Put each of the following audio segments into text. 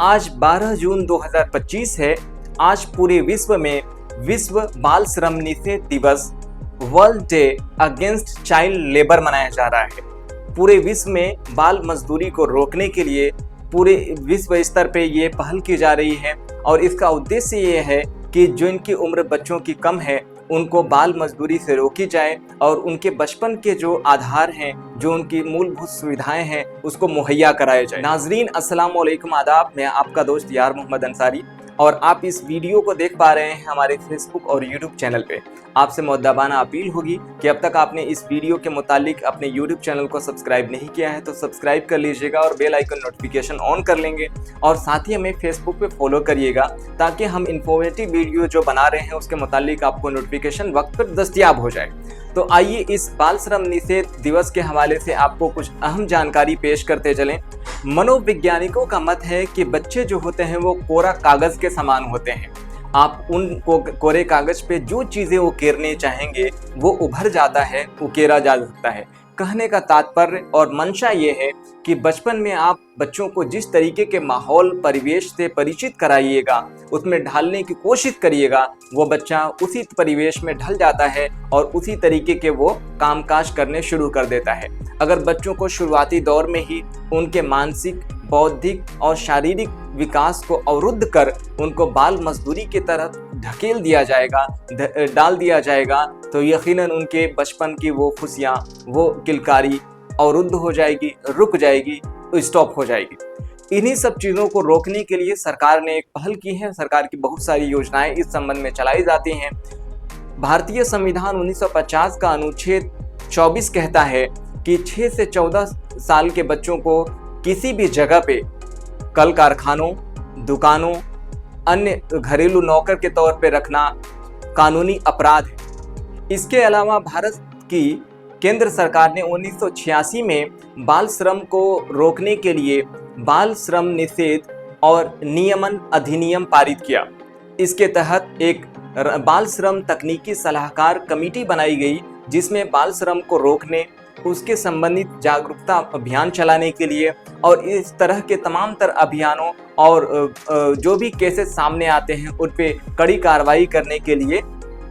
आज 12 जून 2025 है। आज पूरे विश्व में विश्व बाल श्रम निषेध दिवस world day against child labour मनाया जा रहा है। पूरे विश्व में बाल मजदूरी को रोकने के लिए पूरे विश्व स्तर पे ये पहल की जा रही है और इसका उद्देश्य ये है कि जो इनकी उम्र बच्चों की कम है उनको बाल मजदूरी से रोकी जाए और उनके बचपन के जो आधार हैं, जो उनकी मूलभूत सुविधाएं हैं, उसको मुहैया कराया जाए। नाजरीन अस्सलाम वालेकुम, आदाब। मैं आपका दोस्त यार मोहम्मद अंसारी और आप इस वीडियो को देख पा रहे हैं हमारे फेसबुक और यूट्यूब चैनल पे। आपसे मुद्दाबाना अपील होगी कि अब तक आपने इस वीडियो के मुतालिक अपने यूट्यूब चैनल को सब्सक्राइब नहीं किया है तो सब्सक्राइब कर लीजिएगा और बेल आइकन नोटिफिकेशन ऑन कर लेंगे और साथ ही हमें फेसबुक पे फॉलो करिएगा ताकि हम इंफॉर्मेटिव वीडियो जो बना रहे हैं उसके मुतालिक आपको नोटिफिकेशन वक्त पर दस्तयाब हो जाए। तो आइए इस बाल श्रम निषेध दिवस के हवाले से आपको कुछ अहम जानकारी पेश करते चलें। मनोवैज्ञानिकों का मत है कि बच्चे जो होते हैं वो कोरा कागज के समान होते हैं। आप उनको कोरे कागज पे जो चीजें उकेरने चाहेंगे वो उभर जाता है, उकेरा जा सकता है। कहने का तात्पर्य और मंशा ये है कि बचपन में आप बच्चों को जिस तरीके के माहौल परिवेश से परिचित कराइएगा, उसमें ढालने की कोशिश करिएगा, वो बच्चा उसी परिवेश में ढल जाता है और उसी तरीके के वो कामकाज करने शुरू कर देता है। अगर बच्चों को शुरुआती दौर में ही उनके मानसिक, बौद्धिक और शारीरिक विकास को अवरुद्ध कर उनको बाल मजदूरी की तरफ ढकेल दिया जाएगा, डाल दिया जाएगा, तो यकीनन उनके बचपन की वो खुशियाँ, वो किलकारी अवरुद्ध हो जाएगी, रुक जाएगी, स्टॉप हो जाएगी। इन्हीं सब चीज़ों को रोकने के लिए सरकार ने एक पहल की है। सरकार की बहुत सारी योजनाएं इस संबंध में चलाई जाती हैं। भारतीय संविधान 1950 का अनुच्छेद 24 कहता है कि 6 से 14 साल के बच्चों को किसी भी जगह पे कल कारखानों, दुकानों, अन्य घरेलू नौकर के तौर पे रखना कानूनी अपराध है। इसके अलावा भारत की केंद्र सरकार ने 1986 में बाल श्रम को रोकने के लिए बाल श्रम निषेध और नियमन अधिनियम पारित किया। इसके तहत एक बाल श्रम तकनीकी सलाहकार कमेटी बनाई गई जिसमें बाल श्रम को रोकने, उसके संबंधित जागरूकता अभियान चलाने के लिए और इस तरह के तमाम तरह अभियानों और जो भी केसेस सामने आते हैं उन पे कड़ी कार्रवाई करने के लिए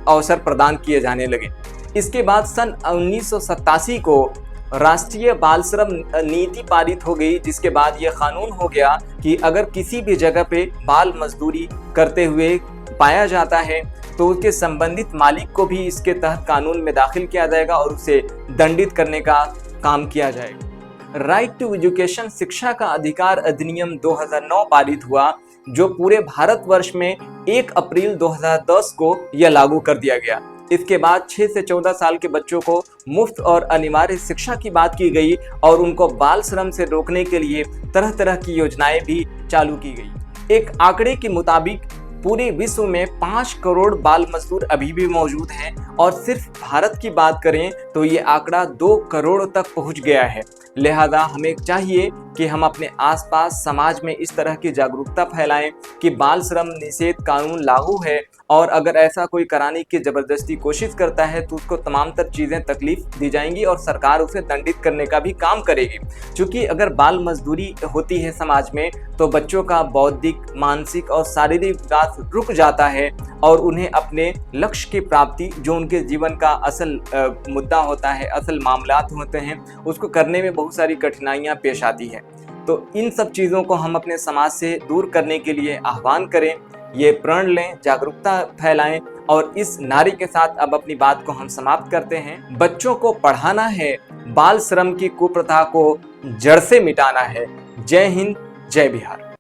अवसर प्रदान किए जाने लगे। इसके बाद सन 1987 को राष्ट्रीय बाल श्रम नीति पारित हो गई, जिसके बाद यह कानून हो गया कि अगर किसी भी जगह पे बाल मजदूरी करते हुए पाया जाता है तो उसके संबंधित मालिक को भी इसके तहत कानून में दाखिल किया जाएगा और उसे दंडित करने का काम किया जाएगा। राइट टू एजुकेशन, शिक्षा का अधिकार अधिनियम 2009 पारित हुआ जो पूरे भारतवर्ष में 1 अप्रैल 2010 को यह लागू कर दिया गया। इसके बाद 6 से 14 साल के बच्चों को मुफ्त और अनिवार्य शिक्षा की बात की गई और उनको बाल श्रम से रोकने के लिए तरह तरह की योजनाएं भी चालू की गई। एक आंकड़े के मुताबिक पूरे विश्व में 5 करोड़ बाल मजदूर अभी भी मौजूद हैं और सिर्फ भारत की बात करें तो ये आंकड़ा 2 करोड़ तक पहुंच गया है। लिहाजा हमें चाहिए कि हम अपने आसपास समाज में इस तरह की जागरूकता फैलाएं कि बाल श्रम निषेध कानून लागू है और अगर ऐसा कोई कराने की जबरदस्ती कोशिश करता है तो उसको तमाम तर चीज़ें तकलीफ दी जाएंगी और सरकार उसे दंडित करने का भी काम करेगी। क्योंकि अगर बाल मजदूरी होती है समाज में तो बच्चों का बौद्धिक, मानसिक और शारीरिक विकास रुक जाता है और उन्हें अपने लक्ष्य की प्राप्ति, जो उनके जीवन का असल मुद्दा होता है, असल मामलात होते हैं, उसको करने में बहुत सारी कठिनाइयाँ पेश आती हैं। तो इन सब चीज़ों को हम अपने समाज से दूर करने के लिए आह्वान करें, ये प्रण लें, जागरूकता फैलाएं और इस नारे के साथ अब अपनी बात को हम समाप्त करते हैं। बच्चों को पढ़ाना है, बाल श्रम की कुप्रथा को जड़ से मिटाना है। जय हिंद, जय बिहार।